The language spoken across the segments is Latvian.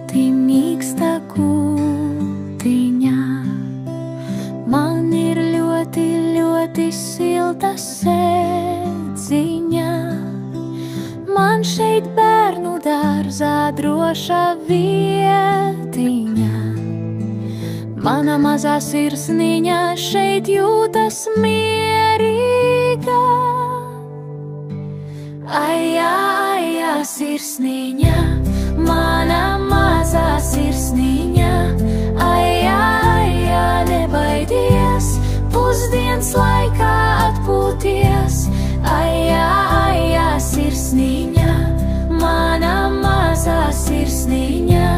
ļoti mīksta gultiņa. Man ir ļoti, ļoti silta sēdziņa. Man šeit bērnu dārzā droša vietiņa. Mana mazā sirsniņa šeit jūtas mierīga. Ai, ai, ai, sirsniņa, mana mazā sirsniņa. Ai, ai, ai, nebaidies, pusdienas laikā atpūties. Ai, ai, ai, sirsniņa, mana mazā sirsniņa.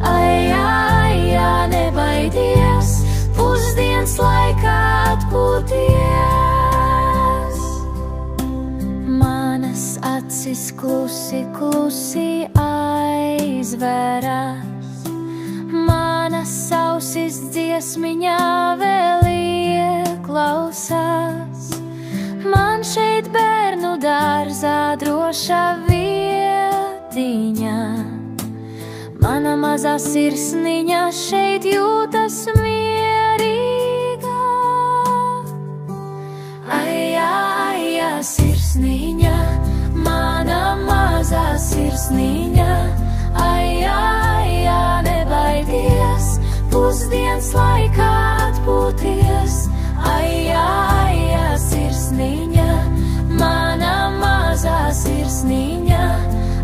Ai, ai, ai, nebaidies, pusdienas laikā atpūties. Manas acis klusi, klusi aizveras. Manas ausis dziesmiņā vēl ieklausās. Man šeit bērnu dārzā droša vietiņa. Mana mazā sirsniņa šeit jūtas mierīga. Ai, ai, ai, sirsniņa, mana mazā sirsniņa. Ai, ai, ai, nebaidies, pusdienas laikā atpūties. Ai, ai, ai, sirsniņa, mana mazā sirsniņa.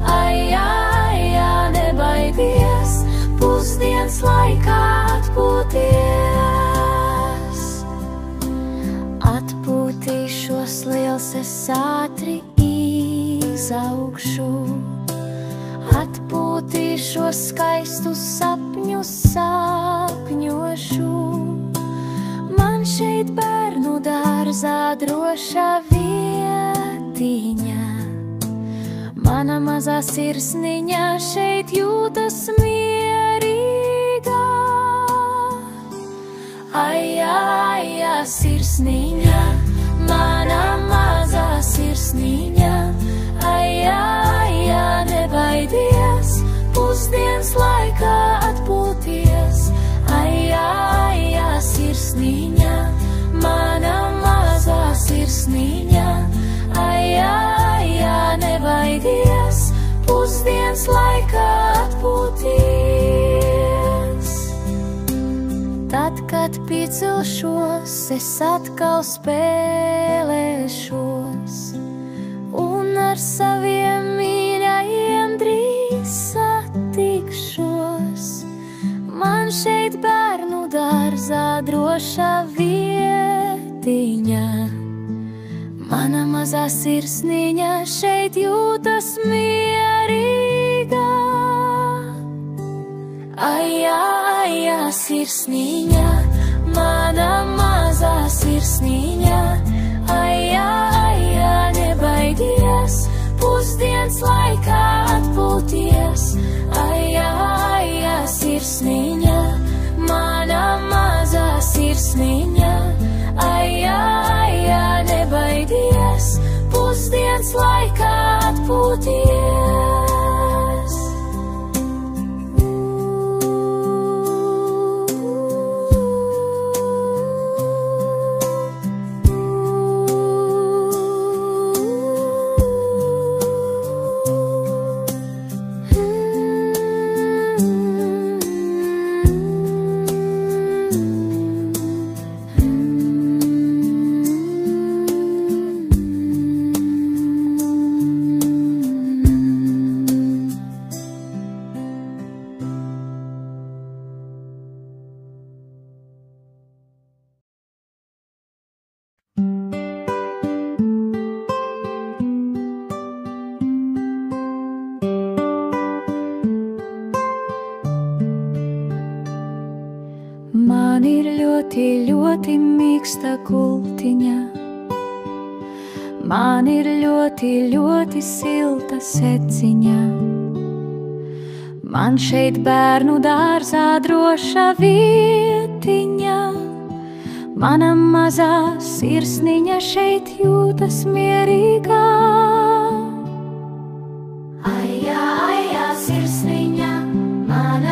Ai, ai, ai, nebaidies, pusdienas laikā atpūties. Atpūtīšos liels, es ātri izaugšu. Atpūtīšos skaistus sapņus sapņošu. Man šeit bērnu dārzā droša vietiņa. Mana mazā sirsniņa šeit jūtas mierīga. Ai, ai, ai, sirsniņa, mana mazā sirsniņa. Ai, ai, ai, nebaidies, pusdienas laikā atpūties. Ai, ai, ai, sirsniņa, mana mazā sirsniņa. Ai, ai, ai, nebaidies, pusdienas laikā atpūties. Tad, kad piecelšos, es atkal spēlēšos un ar saviem mīļajiem drīz satikšos. Man šeit bērnu dārzā droša vietiņa. Mana mazā sirsniņa šeit jūtas mierīga. Ai, ai, ai, sirsniņa, mana mazā sirsniņa. Ai, ai, ai, nebaidies, pusdienas laikā atpūties. Ai, ai, ai, sirsniņa, mana mazā sirsniņa. Ai, ai, ai, nebaidies, pusdienas laikā atpūties. Man ir ļoti, ļoti mīksta gultiņa. Man ir ļoti, ļoti silta sēdziņa. Man šeit bērnu dārzā droša vietiņa. Mana mazā sirsniņa šeit jūtas mierīgā. Ai, ai, ai, sirsniņa, mana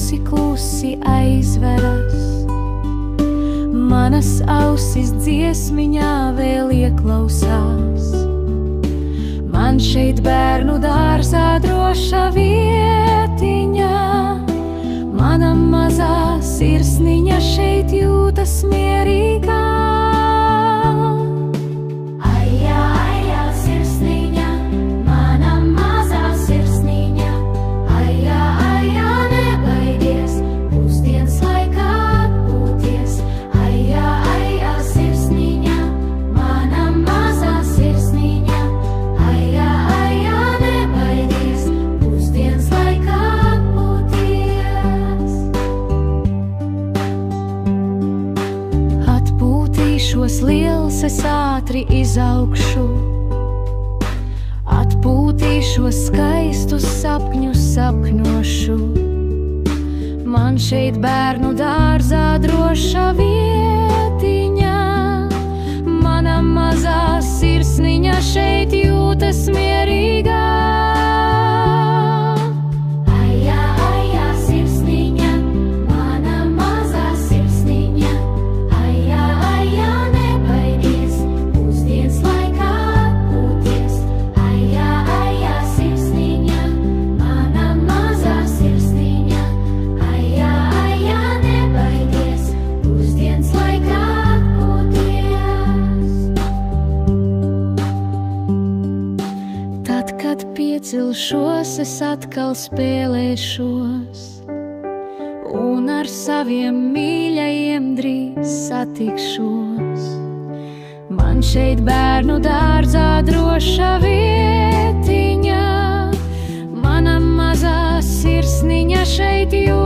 klusi, klusi aizveras. Manas ausis dziesmiņā vēl ieklausās. Man šeit bērnu dārzā droša vietiņa. Mana mazā sirsniņa šeit jūtas mierīgā. Aijā, aijā, sirsniņa, mana mazā sirsniņa. Aijā, aijā, nebaidies, pusdienas laikā atpūties. Aijā, aijā, sirsniņa, mana mazā sirsniņa. Aijā, aijā, nebaidies, pusdienas laikā atpūties. Atpūtīšos liels, es ātri izaugšu. Atpūtīšos skaistus sapņus sapņošu. Man šeit bērnu dārzā droša vietiņa. Mana mazā sirsniņa šeit jūtas mierīgā. Aijā, aijā, sirsniņa, mana mazā sirsniņa. Aijā, aijā, nebaidies, pusdienas laikā atpūties. Aijā, aijā, sirsniņa, mana mazā sirsniņa. Aijā, aijā, nebaidies, pusdienas laikā atpūties. Tad, kad piecilšos, es atkal spēlēšos, un ar saviem mīļajiem drīz satikšos. Man šeit bērnu dārzā droša vietiņa. Mana mazā sirsniņa šeit jūtas